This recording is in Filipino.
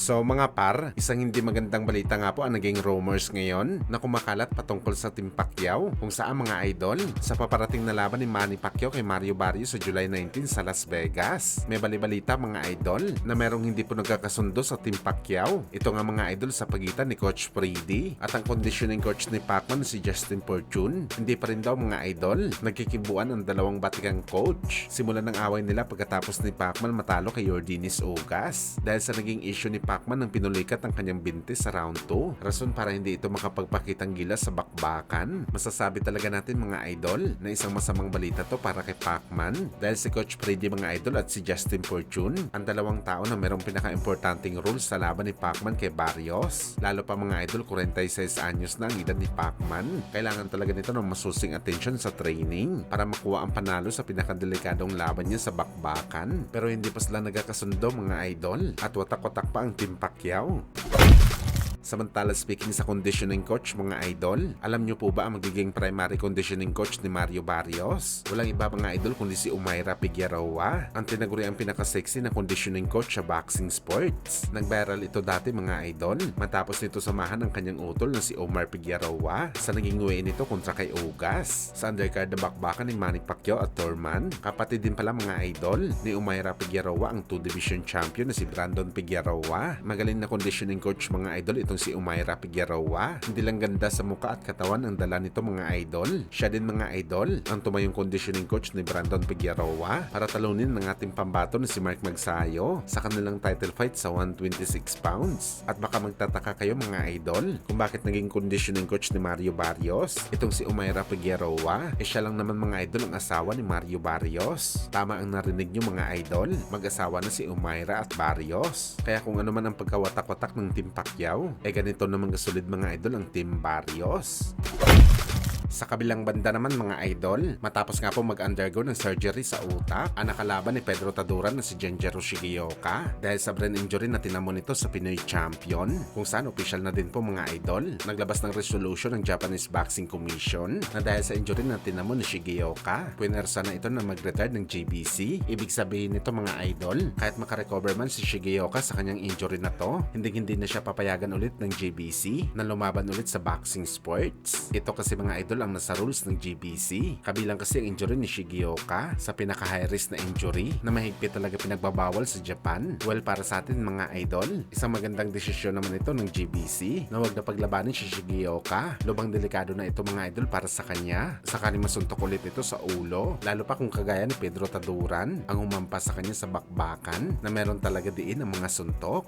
So mga par, isang hindi magandang balita nga po ang naging rumors ngayon na kumakalat patungkol sa Team Pacquiao kung saan mga idol sa paparating na laban ni Manny Pacquiao kay Mario Barrios sa July 19 sa Las Vegas. May balibalita mga idol na merong hindi po nagkakasundo sa Team Pacquiao. Ito nga mga idol sa pagitan ni Coach Freddy at ang conditioning coach ni Pacman si Justin Fortune. Hindi pa rin daw mga idol nagkikibuan ang dalawang batikang coach. Simulan ng away nila pagkatapos ni Pacman matalo kay Yordenis Ugas dahil sa naging issue ni Pacman nang pinulikat ang kanyang binti sa round 2. Rason para hindi ito makapagpakitang gilas sa bakbakan. Masasabi talaga natin mga idol na isang masamang balita to para kay Pacman dahil si Coach Freddy mga idol at si Justin Fortune ang dalawang tao na merong pinaka-importanting rules sa laban ni Pacman kay Barrios. Lalo pa mga idol 46 anyos na ang edad ni Pacman. Kailangan talaga nito ng masusing attention sa training para makuha ang panalo sa pinakadelikadong laban niya sa bakbakan. Pero hindi pa sila nagkakasundo mga idol at watak-watak pa ang Team Pacquiao. Samantala speaking sa conditioning coach mga idol, alam nyo po ba ang magiging primary conditioning coach ni Mario Barrios? Walang iba mga idol kundi si Umaira Figueroa, ang tinaguri ang pinaka-sexy na conditioning coach sa boxing sports. Nag-viral ito dati mga idol, matapos nito samahan ang kanyang utol na si Omar Figueroa sa naging way nito kontra kay Ugas sa undercard na bakbakan ni Manny Pacquiao at Thurman. Kapatid din pala mga idol ni Umaira Figueroa ang 2-division champion na si Brandon Figueroa. Magaling na conditioning coach mga idol itong si Umaira Figueroa. Hindi lang ganda sa muka at katawan ang dala nito mga idol. Siya din mga idol ang tumayong conditioning coach ni Brandon Figueroa para talunin ng ating pambato na si Mark Magsayo sa kanilang title fight sa 126 pounds. At baka magtataka kayo mga idol kung bakit naging conditioning coach ni Mario Barrios. Itong si Umaira Figueroa, siya lang naman mga idol ang asawa ni Mario Barrios. Tama ang narinig nyo mga idol, mag-asawa na si Umaira at Barrios. Kaya kung ano man ang pagkawatak-watak ng Team Pacquiao, ganito naman kasulid mga idol ang Team Barrios. Sa kabilang banda naman mga idol, matapos nga po mag-undergo ng surgery sa utak, ang nakalaban ni Pedro Taduran na si Genjiro Shigeoka dahil sa brain injury na tinamo nito sa Pinoy Champion, kung saan official na din po mga idol. Naglabas ng resolution ng Japanese Boxing Commission na dahil sa injury na tinamo ni Shigeoka, puwersa na ito na mag-retire ng JBC. Ibig sabihin nito mga idol, kahit makarecover man si Shigeoka sa kanyang injury na to, hindi na siya papayagan ulit ng JBC na lumaban ulit sa boxing sports. Ito kasi mga idol ang nasa rules ng GBC. Kabilang kasi ang injury ni Shigeoka sa pinaka-high risk na injury na mahigpit talaga pinagbabawal sa Japan. Well, para sa atin mga idol, isang magandang desisyon naman ito ng GBC na huwag na paglabanin si Shigeoka. Lubang delikado na ito mga idol para sa kanya. Sakali masuntok ulit ito sa ulo, lalo pa kung kagaya ni Pedro Taduran ang humampas sa kanya sa bakbakan na meron talaga diin ang mga suntok.